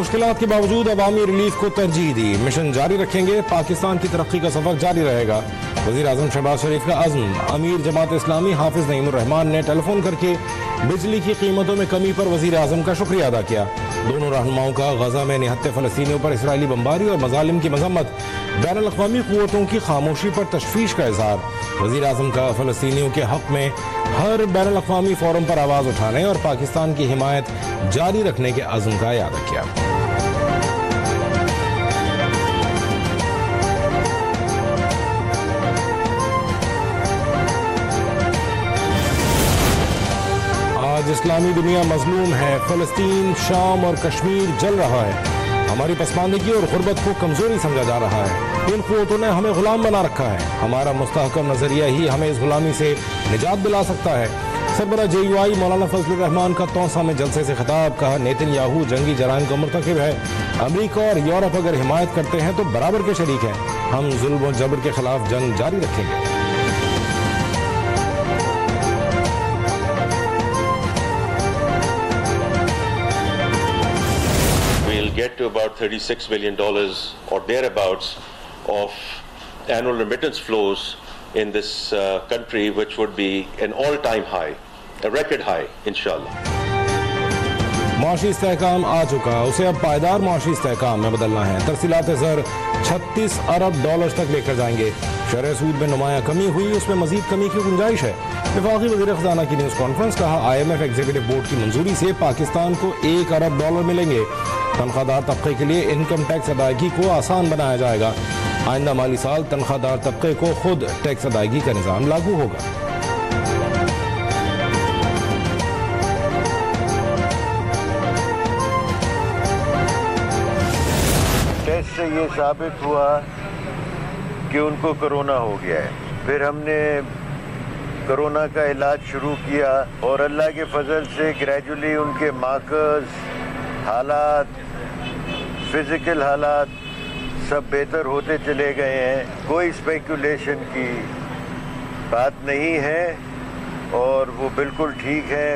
मुश्किलात के बावजूद अवामी रिलीफ को तरजीह दी। मिशन जारी रखेंगे, पाकिस्तान की तरक्की का सफर जारी रहेगा। वज़ीर आज़म शहबाज शरीफ का अज़्म। अमीर जमात इस्लामी हाफिज नईमुर रहमान ने टेलीफोन करके बिजली की कीमतों में कमी पर वज़ीर आज़म का शुक्रिया अदा किया। दोनों रहनुमाओं का गजा में निहत्ते फ़लस्तीनियों पर इसराइली बमबारी और मज़ालिम की मजम्मत, बैनुल-अक़वामी क़ुव्वतों की खामोशी पर तशवीश का इज़हार। वज़ीर आज़म का फ़लस्तीनियों के हक़ में हर बैनुल-अक़वामी फ़ोरम पर आवाज़ उठाने और पाकिस्तान की हिमायत जारी रखने के अज़्म का याद किया। आज इस्लामी दुनिया मजलूम है। फ़लस्तीन, शाम और कश्मीर जल रहा है। हमारी पसमानदगी और गुर्बत को कमजोरी समझा जा रहा है। इन क़ुव्वतों ने हमें गुलाम बना रखा है। हमारा मुस्तहकम नजरिया ही हमें इस गुलामी से निजात दिला सकता है। सरबरा JUI मौलाना फजलुर रहमान का तौसा में जलसे से खिताब। कहा, नेतन्याहू जंगी जराइम का मुर्तकिब है। अमरीका और यूरोप अगर हिमायत करते हैं तो बराबर के शरीक हैं। हम जुल्म और जबर के खिलाफ जंग जारी रखेंगे। Get to about $36 billion or thereabouts of annual remittance flows in this country, which would be an all-time high, a record high, inshallah. माशी इस्तेहकाम आ चुका, उसे अब पायदार माशी इस्तेहकाम में बदलना है। तरसीलात ज़र $36 अरब तक लेकर जाएंगे। शरह सूद में नुमाया कमी हुई, उसमें मजीद कमी की गुंजाइश है। वफाकी वज़ीर ख़ज़ाना की न्यूज़ कॉन्फ्रेंस। कहा, IMF एग्जीक्यूटिव बोर्ड की मंजूरी से पाकिस्तान को $1 अरब मिलेंगे। तनख्वाहदार तबके के लिए इनकम टैक्स अदायगी को आसान बनाया जाएगा। आइंदा माली साल तनख्वाहदार तबके को खुद टैक्स अदायगी का निज़ाम लागू होगा। टेस्ट से ये साबित हुआ कि उनको कोरोना हो गया है। फिर हमने कोरोना का इलाज शुरू किया और अल्लाह के फजल से ग्रेजुअली उनके मार्कर्स, हालात, फिजिकल हालात सब बेहतर होते चले गए हैं। कोई स्पेकुलेशन की बात नहीं है और वो बिल्कुल ठीक है।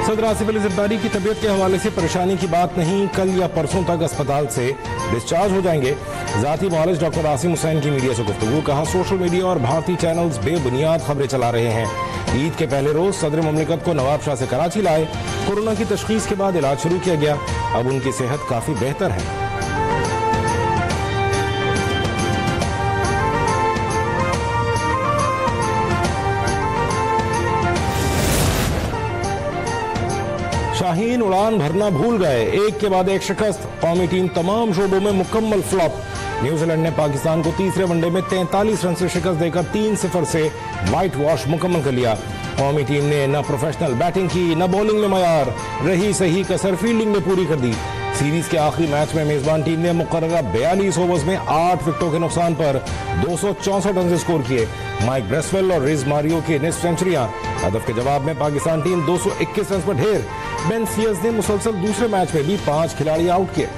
सदर आसिफ अली ज़रदारी की तबीयत के हवाले से परेशानी की बात नहीं, कल या परसों तक अस्पताल से डिस्चार्ज हो जाएंगे। ज़ाती मुआलिज डॉक्टर आसिम हुसैन की मीडिया से गुफ्तगू। कहा, सोशल मीडिया और भारतीय चैनल्स बेबुनियाद खबरें चला रहे हैं। ईद के पहले रोज सदर मुमलिकत को नवाब शाह से कराची लाए। कोरोना की तशखीस के बाद इलाज शुरू किया गया। अब उनकी सेहत काफी बेहतर है। शाहीन उड़ान भरना भूल गए, एक के बाद एक शिकस्त। कौमी टीम तमाम शोबों में मुकम्मल फ्लॉप। न्यूजीलैंड ने पाकिस्तान को तीसरे वनडे में 43 रन से शिकस्त देकर 3-0 से वाइट वॉश मुकम्मल कर लिया। कौमी टीम ने न प्रोफेशनल बैटिंग की, न बॉलिंग में मयार रही, सही कसर फील्डिंग में पूरी कर दी। सीरीज के आखिरी मैच में मेजबान टीम ने मुकर्ररा 42 ओवर्स में 8 विकेटों के नुकसान पर 264 रन स्कोर किए। माइक ब्रेसवेल और रिज मारियो की निस्फ सेंचुरियां। हदफ के जवाब में पाकिस्तान टीम 221 रन पर ढेर। बेन सियर्स ने मुसलसल दूसरे मैच में भी 5 खिलाड़ी आउट किए।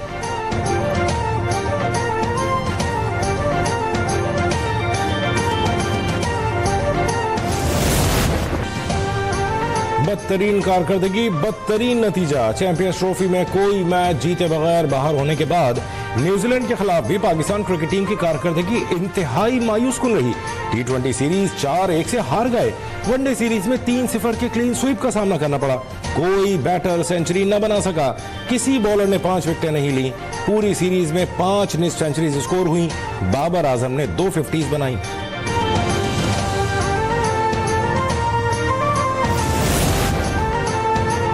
बदतरीन कारकर्दगी, बदतरीन नतीजा। चैंपियंस ट्रॉफी में कोई मैच जीते बगैर बाहर होने के बाद न्यूजीलैंड के खिलाफ भी पाकिस्तान क्रिकेट टीम की कारकर्दगी इंतहाई मायूस कुन रही। T20 सीरीज 4-1 से हार गए। वनडे सीरीज में 3-0 के क्लीन स्वीप का सामना करना पड़ा। कोई बैटर सेंचुरी न बना सका। किसी बॉलर ने 5 विकेटें नहीं ली। पूरी सीरीज में 5 निस्फ सेंचुरीज स्कोर हुई। बाबर आजम ने 2 50s बनाई।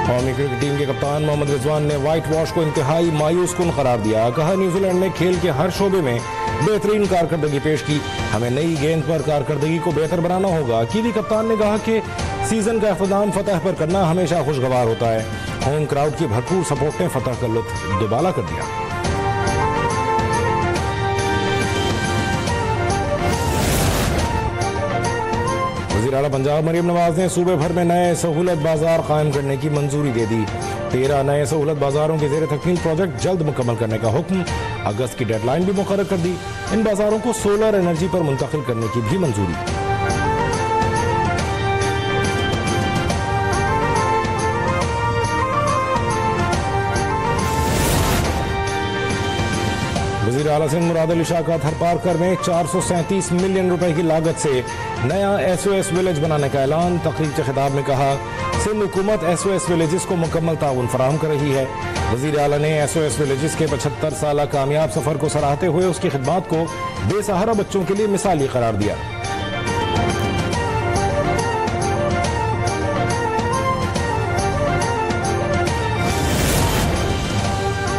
कौमी क्रिकेट टीम के कप्तान मोहम्मद रिजवान ने व्हाइट वॉश को इंतहाई मायूस कुन करार दिया। कहा, न्यूजीलैंड ने खेल के हर शोबे में बेहतरीन कारकर्दगी पेश की। हमें नई गेंद पर कारकर्दगी को बेहतर बनाना होगा। कीवी कप्तान ने कहा कि सीजन का इख्तिताम फतह पर करना हमेशा खुशगवार होता है। होम क्राउड की भरपूर सपोर्ट ने फतह का लुत्फ दुबाला कर दिया। वज़ीर आला पंजाब मरियम नवाज ने सूबे भर में नए सहूलत बाजार कायम करने की मंजूरी दे दी। 13 नए सहूलत बाजारों के ज़ेर तकमील प्रोजेक्ट जल्द मुकम्मल करने का हुक्म। अगस्त की डेडलाइन भी मुकर्रर कर दी। इन बाजारों को सोलर एनर्जी पर मुंतकिल करने की भी मंजूरी। आला सिंध मुराद अली शाह का थरपारकर में 437 मिलियन रुपए की लागत से नया SOS विलेज बनाने का ऐलान। तकरीर के खिताब में कहा, सिंध हुकूमत SOS विलेजेस को मुकम्मल ताउन फराहम कर रही है। वजीर आला ने SOS विलेजेस के 75 साल कामयाब सफर को सराहते हुए उसकी खिदमात को बेसहारा बच्चों के लिए मिसाली करार दिया।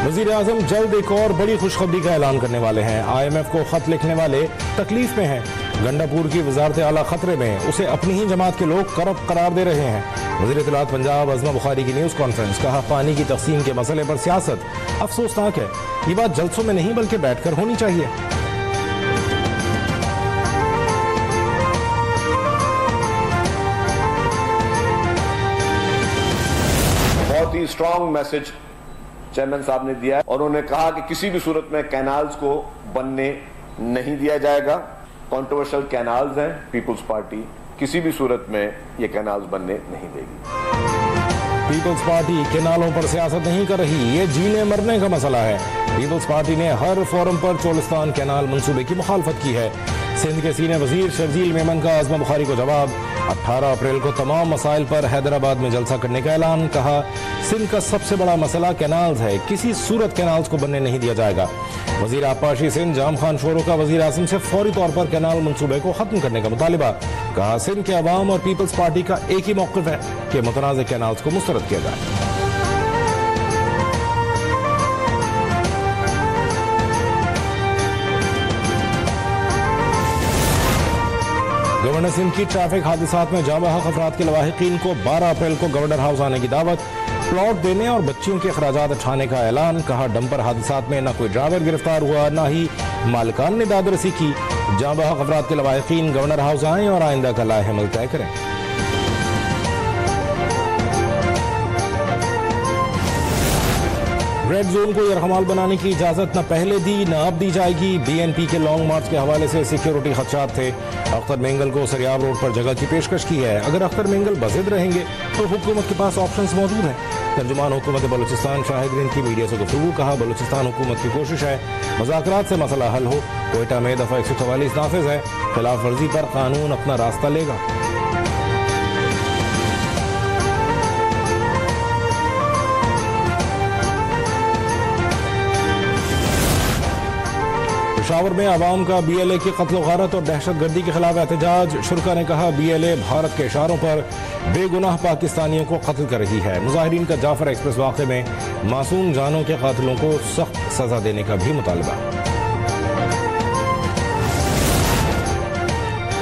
वजीर आजम जल्द एक और बड़ी खुशखबरी का ऐलान करने वाले हैं। IMF को खत लिखने वाले तकलीफ में हैं। गंडापुर की वजारत आला खतरे में, उसे अपनी ही जमात के लोग करप्ट करार दे रहे हैं। वज़ीर इत्तलात पंजाब अज़मा बुखारी की न्यूज़ कॉन्फ्रेंस, कहा पानी की तकसीम के मसले पर सियासत अफसोसनाक है। ये बात जलसों में नहीं बल्कि बैठकर होनी चाहिए। बहुत ही स्ट्रांग मैसेज चेयरमैन साहब ने दिया है और उन्होंने कहा कि किसी भी सूरत में कैनाल्स को बनने नहीं दिया जाएगा। कंट्रोवर्शियल कैनाल्स हैं, पीपल्स पार्टी किसी भी सूरत में ये कैनाल्स बनने नहीं देगी। पीपल्स पार्टी कैनालों पर सियासत नहीं कर रही, ये जीने मरने का मसला है। पीपल्स पार्टी ने हर फोरम पर चोलिस्तान कैनाल मंसूबे की मुखालफत की है। सिंध के सीनियर वजीर शर्जील मेमन का अज़मा बुखारी को जवाब। 18 अप्रैल को तमाम मसाइल पर हैदराबाद में जलसा करने का ऐलान। कहा, सिंध का सबसे बड़ा मसला कैनाल्स है, किसी सूरत कैनाल्स को बनने नहीं दिया जाएगा। वजीर आपाशी सिंध जाम खान शोरो का वजीर आज़म से फौरी तौर पर कैनाल मंसूबे को खत्म करने का मुतालिबा। कहा, सिंध के अवाम और पीपल्स पार्टी का एक ही मौक़िफ़ है कि मुतनाज़ कैनाल्स को मुस्तरद किया जाए। गवर्नर सिंध की ट्रैफिक हादसात में जाँ बहक अफराद के लवाहिकीन को 12 अप्रैल को गवर्नर हाउस आने की दावत। प्लॉट देने और बच्चियों के अखराजात उठाने का ऐलान। कहा, डंपर हादसात में न कोई ड्राइवर गिरफ्तार हुआ, न ही मालिकान ने दादरसी की। जाँ बहक अफराद के लवाहिकीन गवर्नर हाउस आएं और आइंदा का लाएहमल तय करें। रेड जोन को यरहमाल बनाने की इजाजत न पहले दी न अब दी जाएगी। BNP के लॉन्ग मार्च के हवाले से सिक्योरिटी खदशात थे। अख्तर मेंगल को सरियाब रोड पर जगह की पेशकश की है। अगर अख्तर मेंगल बज़िद रहेंगे तो हुकूमत के पास ऑप्शंस मौजूद हैं। तर्जुमान हुकूमत बलूचिस्तान शाहिद रिंद की मीडिया से गुफ्तगू। कहा, बलूचिस्तान हुकूमत की कोशिश है मुज़ाकरात से मसला हल हो। कोयटा में दफ़ा 144 नाफिज है। खिलाफ वर्जी पर कानून अपना रास्ता लेगा। पेशावर में आवाम का BLA की कत्ल गारत और दहशत गर्दी के खिलाफ एहतजाज। शुरा ने कहा, BLA भारत के इशारों पर बेगुनाह पाकिस्तानियों को कत्ल कर रही है। मुजाहिरीन का जाफर एक्सप्रेस वाक़े में मासूम जानों के कातिलों को सख्त सजा देने का भी मुतालबा।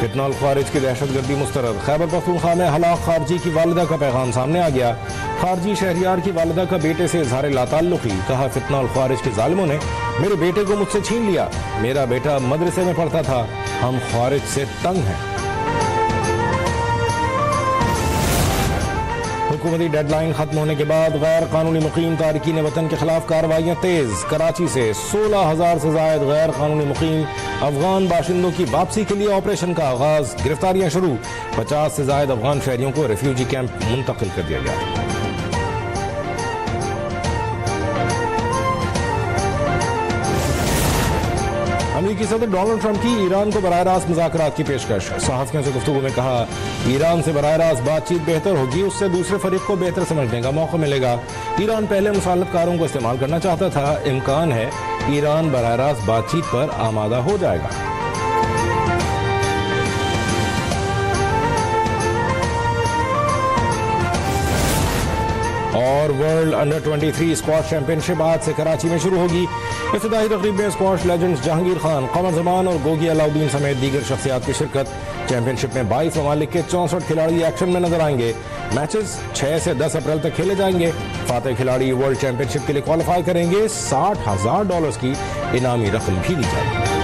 फितनाल खारिज की दहशत गर्दी मुस्तरद। खैबर पख्तूनख्वा में हलाक खारजी की वालिदा का पैगाम सामने आ गया। खारजी शहरियार की वालिदा का बेटे से इजहार लाताल्लुकी। कहा, फितनाल खारिज के जालिमों ने मेरे बेटे को मुझसे छीन लिया। मेरा बेटा मदरसे में पढ़ता था। हम खारिज से तंग हैं। हुकूमती डेडलाइन खत्म होने के बाद गैर कानूनी मुकीम तारकीन वतन के खिलाफ कार्रवाइयाँ तेज। कराची से 16,000 से जायद गैर कानूनी मुकीम अफगान बाशिंदों की वापसी के लिए ऑपरेशन का आगाज। गिरफ्तारियां शुरू। 50 से जायद अफगान शहरियों को रेफ्यूजी कैंप मुंतकिल कर दिया गया। अमेरिकी सदर डोनाल्ड ट्रंप की ईरान को बराह रास्त मुज़ाकरात की पेशकश। सहाफ़ियों से गुफ्तगू में कहा, ईरान से बराह रास्त बातचीत बेहतर होगी, उससे दूसरे फरीक को बेहतर समझने का मौका मिलेगा। ईरान पहले मुसालतकारों को इस्तेमाल करना चाहता था। इम्कान है ईरान बराह रास्त बातचीत पर आमादा हो जाएगा। और वर्ल्ड अंडर 23 स्क्वाश चैंपियनशिप आज से कराची में शुरू होगी। इफ्तिताही तकरीब में स्क्वाश लेजेंड्स जहांगीर खान, कमर जमान और गोगी अलाउद्दीन समेत दीगर शख्सियात की शिरकत। चैंपियनशिप में 22 ममालिक के 64 खिलाड़ी एक्शन में नजर आएंगे। मैचेस 6 से 10 अप्रैल तक खेले जाएंगे। फातेह खिलाड़ी वर्ल्ड चैंपियनशिप के लिए क्वालिफाई करेंगे। $60,000 की इनामी रकम भी दी जाएगी।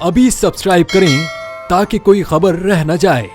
अभी सब्सक्राइब करें ताकि कोई खबर रह न जाए।